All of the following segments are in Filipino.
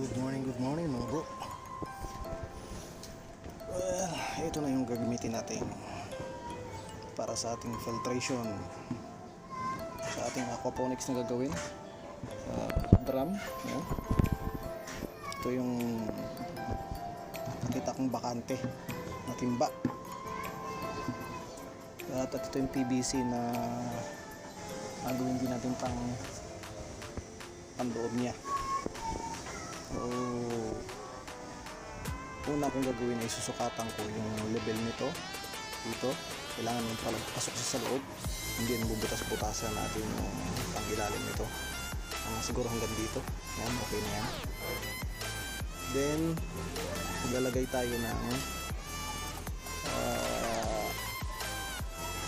Good morning mga bro. Well, ito na yung gagamitin natin para sa ating filtration sa ating aquaponics na gagawin sa drum. Yan. Ito yung nakita kong bakante na timba at ito yung PVC na gagawin din natin panloob niya. So, una kong gagawin ay susukatan ko yung level nito dito. Kailangan yung pasok sa loob, hindi yan bubutas-butasan natin yung pangilalim nito. Siguro hanggang dito. Yan, okay na yan. Then maglalagay tayo ng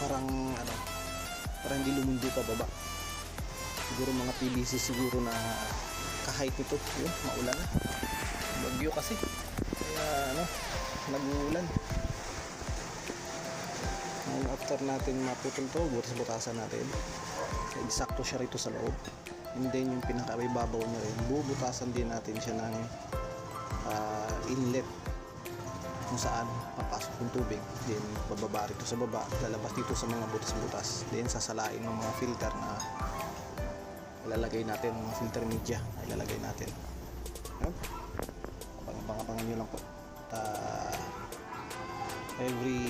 parang hindi lumundo pa baba. Siguro mga PVC siguro na kahit ito, yun, maulan na. Bagyo kasi. Kaya nag-uulan. After natin maputol to, butas-butasan natin. Eksakto siya rito sa loob. And then yung pinaka-ibabaw niya rin, bubutasan din natin siya ng inlet kung saan papasok yung tubig. Then bababa rito sa baba, lalabas dito sa mga butas-butas. Then sasalain ng mga filter na ilalagay natin, mga filter media na ilalagay natin. Abangan nyo lang po. Every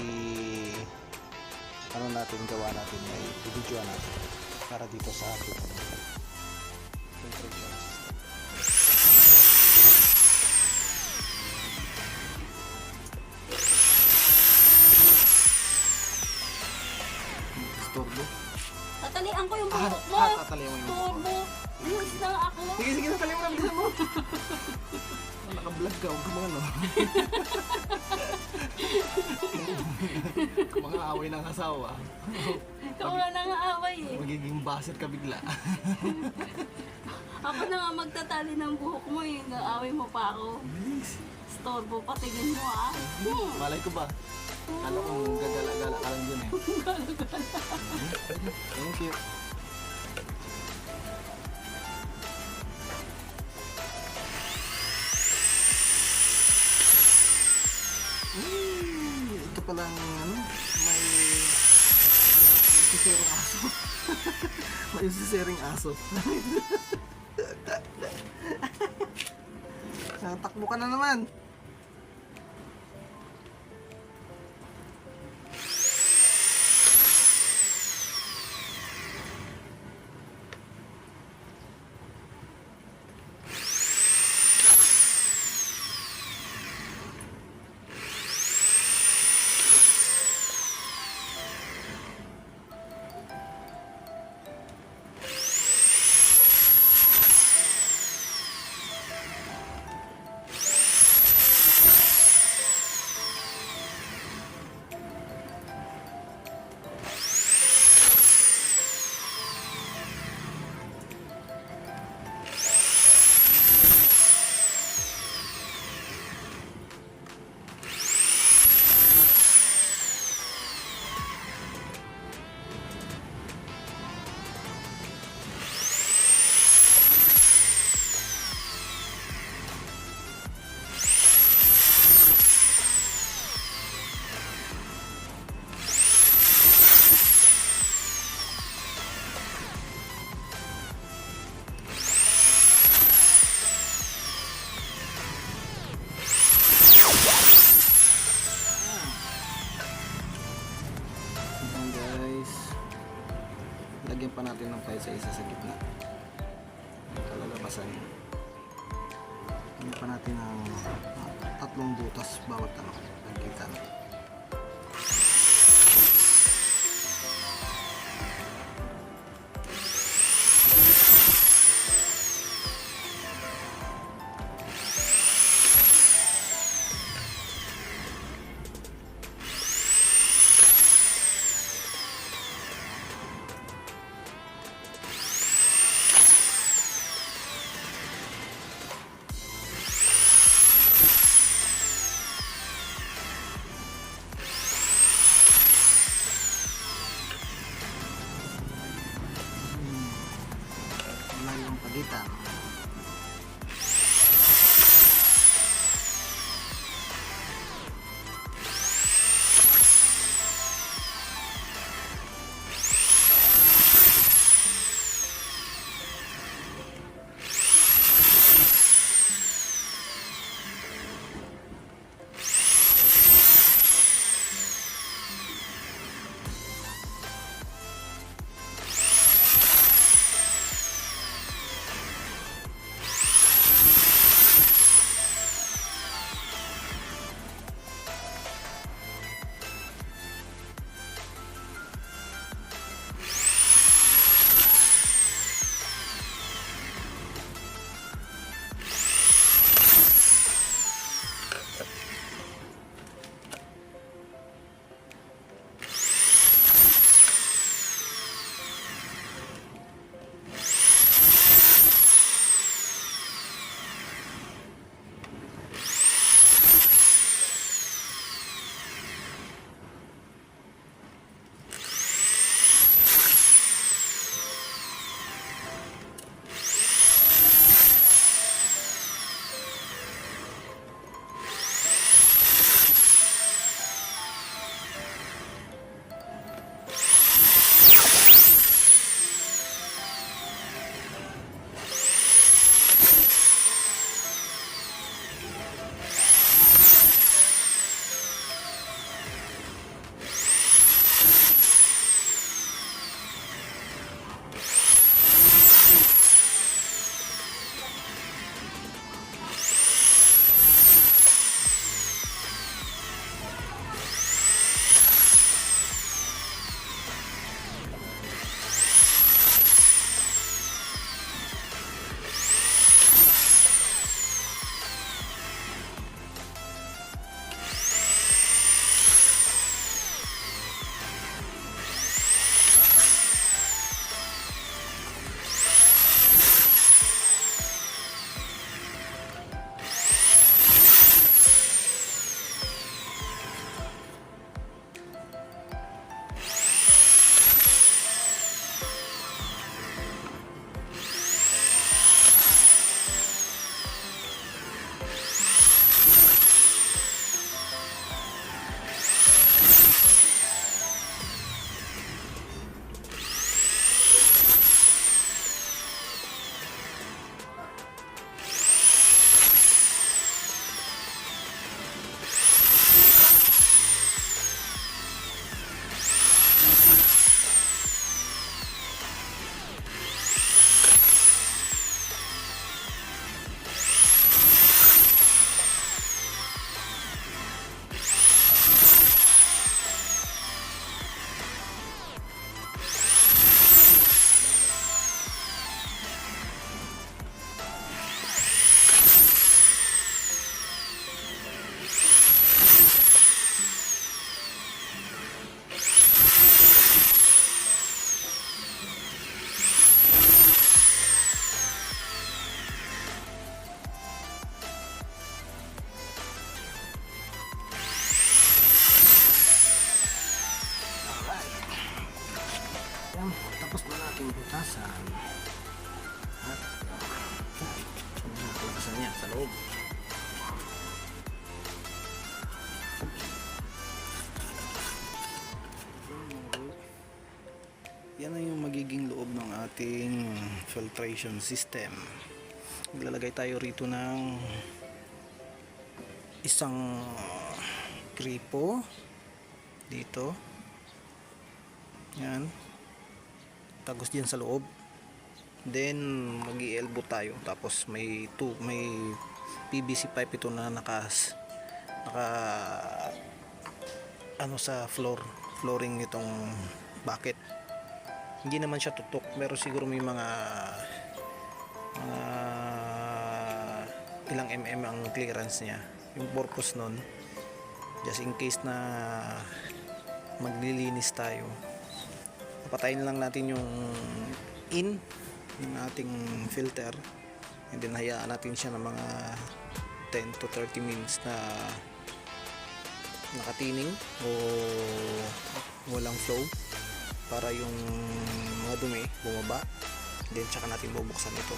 gawa natin may video natin para dito sa ating filtration system. Storbo. Tatalian ko yung buhok mo. Tatalian mo yung buhok mo. Turbo. Iwas na ako. Sige, tatalian mo na. Bilisan mo. Naka-vlog ka. Huwag ka mga Kung mga away ng asawa. Ikaw na nga away eh. Magiging basit ka bigla. Ako na nga magtatali ng buhok mo eh. Naaway mo pa ako. Storbo, patingin mo ah. Malay ko ba? Kala ko gagala-gala ka lang dyan eh. Thank you. Ito palang may siserong aso. May sisering aso. Takbo ka na naman. Lagyan pa natin ng file sa isa sa gitna. Kalalabasan. Lagyan pa natin ng 3 butas bawat pagkitan. ating butasan at nakalabasan niya sa loob. Yan na yung magiging loob ng ating filtration system. Maglalagay tayo rito ng isang gripo dito. Yan. Tagos diyan sa loob. Then mag-i-elbow tayo. Tapos may PVC pipe ito na naka ano sa flooring nitong bucket. Hindi naman siya tutok, pero siguro may mga ilang ang clearance niya. Yung purpose nun, just in case na maglilinis tayo, papatayin lang natin yung in ng ating filter, and then hayaan natin siya ng mga 10 to 30 minutes na nakatining o walang flow, para yung mga dumi bumaba. Then tsaka natin bubuksan ito.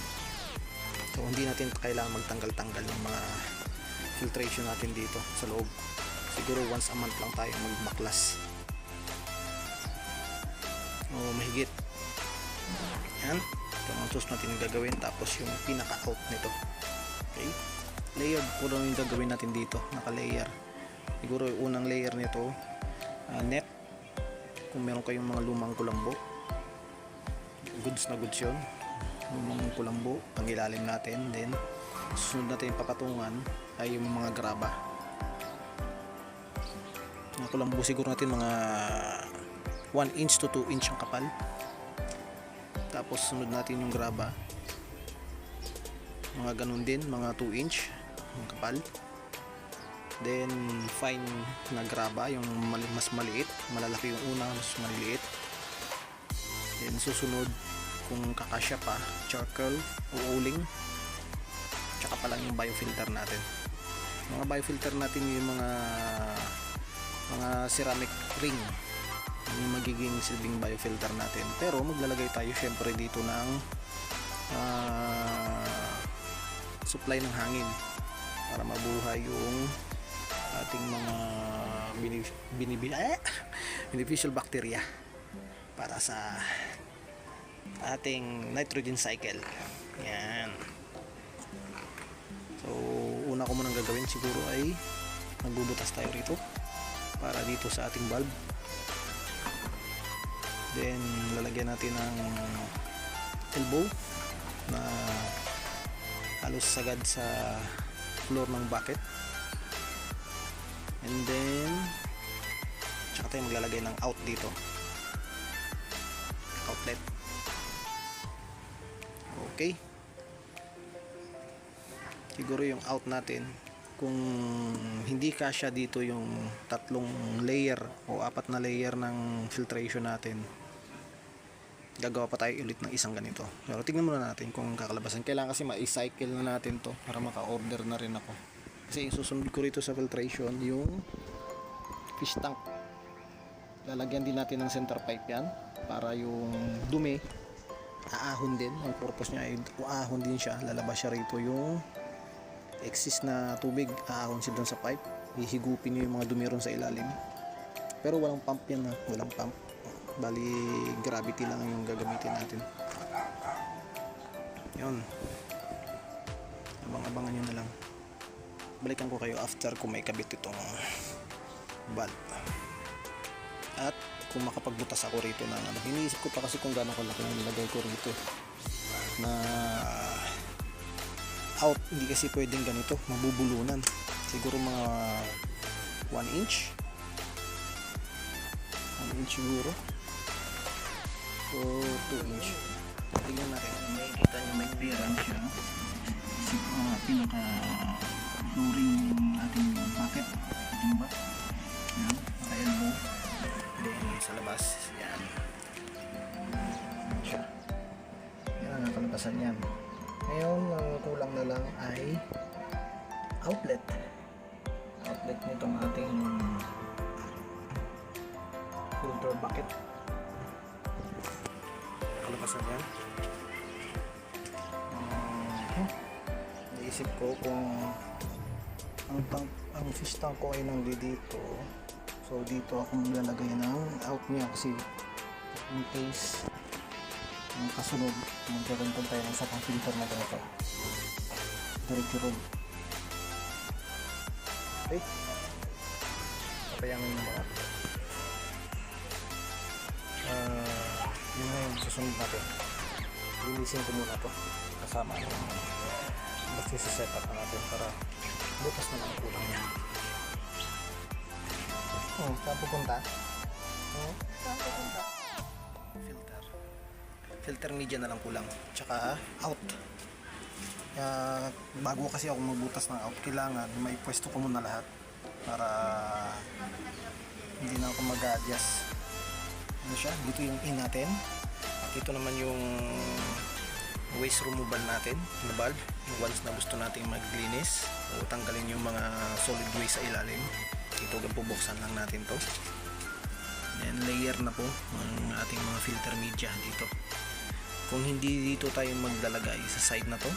So hindi natin kailangan magtanggal-tanggal ng mga filtration natin dito sa loob. Siguro once a month lang tayo magbaklas o mahigit. Yan, ito ang tools natin yung gagawin. Tapos yung pinaka out nito, okay, layered po lang yung gagawin natin dito. Naka layer, siguro yung unang layer nito net. Kung meron kayong mga lumang kulambo, goods na goods yun. Lumang kulambo, pangilalim natin. Then susunod natin papatungan ay yung mga graba. Mga kulambo siguro natin mga 1 inch to 2 inch ang kapal. Tapos sunod natin yung graba, mga ganun din, mga 2 inch ang kapal. Then fine na graba, yung mas maliit, malalaki yung una, mas maliliit. Then susunod, kung kakasya pa, charcoal o uling, tsaka pa lang yung biofilter natin. Mga biofilter natin yung mga ceramic ring, yung magiging silbing biofilter natin. Pero maglalagay tayo syempre dito ng supply ng hangin para mabuhay yung ating mga beneficial bacteria para sa ating nitrogen cycle. Yan. So una ko munang gagawin siguro ay magbubutas tayo rito para dito sa ating bulb. Then lalagyan natin ng elbow na halos sagad sa floor ng bucket. And then tsaka tayo maglalagay ng out dito, outlet. Okay, siguro yung out natin, kung hindi kasya dito yung 3 layer o 4 na layer ng filtration natin, gagawa pa tayo ulit ng isang ganito. Pero tingnan muna natin kung kakalabasan. Kailangan kasi ma-cycle na natin to para maka-order na rin ako. Kasi yung susunod ko rito sa filtration, yung fish tank. Lalagyan din natin ng center pipe yan para yung dumi aahon din. Ang purpose niya ay aahon din siya. Lalabas siya rito yung excess na tubig, aahon siya doon sa pipe. Hihigupin niyo yung mga dumi ron sa ilalim. Pero walang pump yan, walang pump. Bali gravity lang yung gagamitin natin. Yun, abang-abangan nyo na lang. Balikan ko kayo after kung may kabit itong valve at kung makapagbutas ako rito ng ano. Iniisip ko pa kasi kung gaano kalaki yung nilagay ko rito na out. Hindi kasi pwedeng ganito, mabubulunan. Siguro mga 1 inch siguro o 2 inch. Tingnan natin, makikita nyo may clearance siya. Pinaka flooring ating bucket, ating bat. Yan, naka-elbow. Then sa labas, yan. Siya. Yan ang nakalabasan yan. Ngayon, ang kulang na lang ay outlet. Outlet nitong ating filter bucket. kalabasan yan. Naisip ko kung ang fish tank ko ay nandito, so dito ako maglalagay ng out niya kasi in case yung kasunod magkagantan tayo ng isa pang filter na ganito, diretso room. Okay, papayangin mo mga yun na yung susunod natin. Linisin ko muna to kasama yung basta set up natin para butas na lang ang kulang niya. Saan pupunta? Saan pupunta? Filter media na lang kulang, tsaka out. Bago kasi ako magbutas ng out, kailangan may pwesto ko muna lahat para hindi na ako mag-adjust. Ano siya? Dito yung in natin at ito naman yung waste removal natin na valve. Once na gusto natin maglinis o tanggalin yung mga solid waste sa ilalim, ito bubuksan lang natin to. Then layer na po ang ating mga filter media dito. Kung hindi dito tayo maglalagay sa side na to,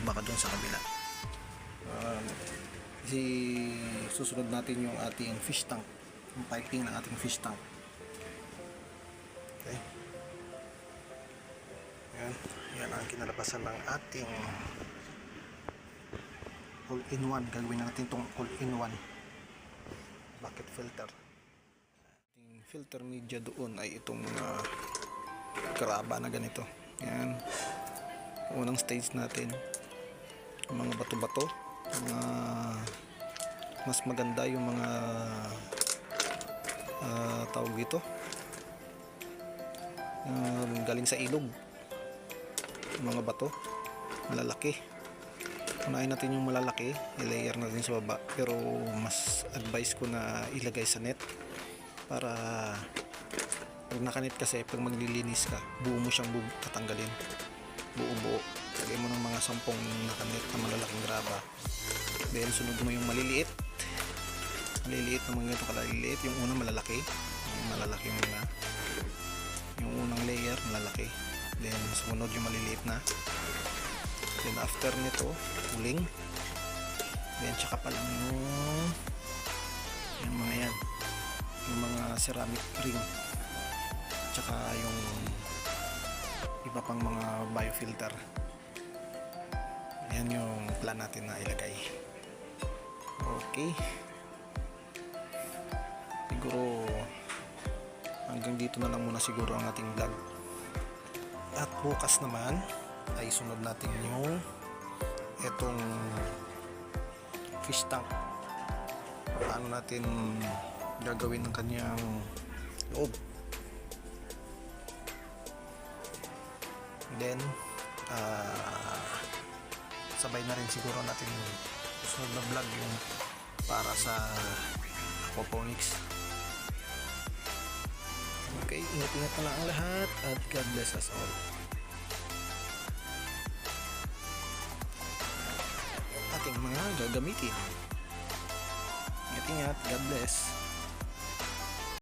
baka dun sa kabila. Kasi susunod natin yung ating fish tank, yung piping ng ating fish tank. Okay. Yan ang kinalabasan ng ating all-in-one. Gagawin natin itong all-in-one bucket filter. Ating filter media doon ay itong karaba na ganito. Yan. Unang stage natin, mga bato-bato, mas maganda yung mga tawag dito, galing sa ilog, mga bato malalaki. Unahin natin yung malalaki, i-layer natin sa baba, pero mas advice ko na ilagay sa net para pag nakanet, kasi pag maglilinis ka buo mo siyang tatanggalin, buo. Lagay mo ng mga 10 nakanet na malalaking graba. Then sunod mo yung maliliit na mga ganito kaliliit. Yung unang malalaki, muna yung unang layer malalaki, then sumunod yung maliliit na, then after nito uling, then tsaka pa lang yung mga yan, yung mga ceramic ring, tsaka yung iba pang mga biofilter. Yan yung plan natin na ilagay. Okay, siguro hanggang dito na lang muna siguro ang ating vlog, at bukas naman ay sunod natin yung etong fish tank, paano natin gagawin ang kanyang loob. Then sabay na rin siguro natin sunod na vlog yung para sa aquaponics. Okay, ingat-ingat na lang ang lahat at God bless us all. Ating mga gagamitin. Ingat-ingat, God bless.